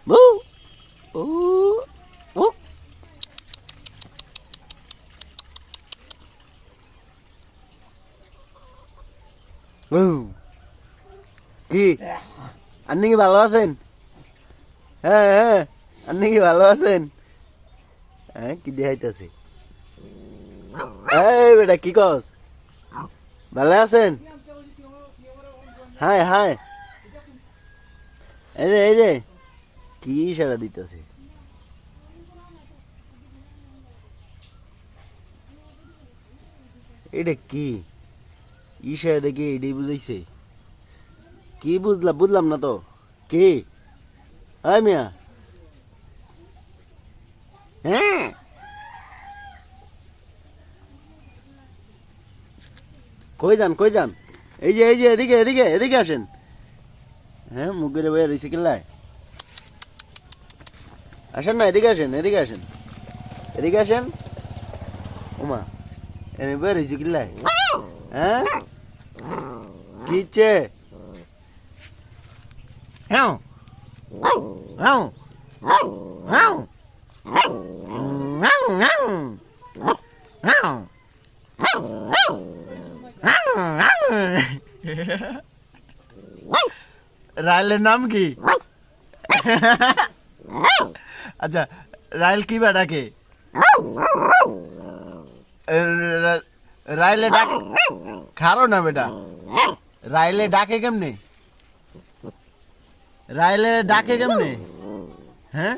বু ও ও বু কি আপনি কি ভালো আছেন? হ্যাঁ হ্যাঁ, আপনি কি ভালো আছেন? হ্যাঁ, কি দেখাইতেছে? এই বেটা কি কস? ভালো আছেন? হাই হাই, এই রে কি ইশারা দিতেছে? এটা কি ইশারা দেখি এটাই বুঝাইছে? কি বুঝলাম না তো। কি হাই মিয়া? হ্যাঁ, কই যান? এই যে এদিকে আসেন। হ্যাঁ, মুখ করে বইয়া রয়েছে কিল্লায়। আসেন না, এদিকে আসেন। ওমা, এনে বইয়া রয়েছে কিল্লায়? হ্যাঁ, কি ইচ্ছে? হ্যাঁ হ্যাঁ হ্যাঁ রাইলের নাম কি? আচ্ছা, রাইল কি বেটাকে? রাইলে ডাক খারো না বেটা। রাইলে ডাকে কেমনে? হ্যাঁ,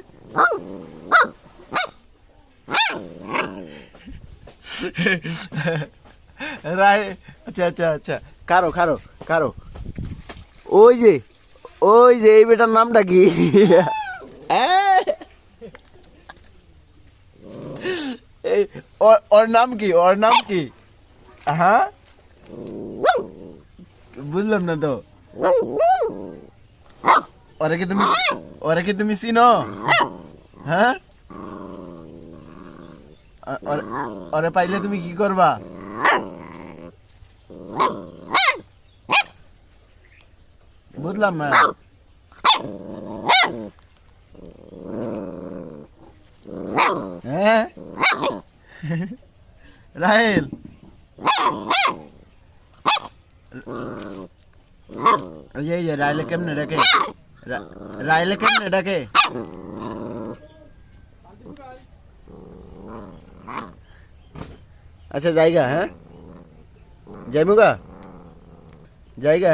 রাই আচ্ছা, কারো ওই যে এই বেটার নামটা কি? এই ওর নাম কি? হ্যাঁ, বুঝলাম না তো। ওরে কি তুমি চিনো? হ্যাঁ, ওরে পাইলে তুমি কি করবা? বুঝলাম না। হ্যাঁ, রাহেল, এই যে রাইলে কেমনে ডাকে? আচ্ছা, জায়গা, হ্যাঁ, যাইমুগা,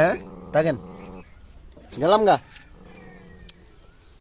হ্যাঁ, থাকেন, গেলাম গা।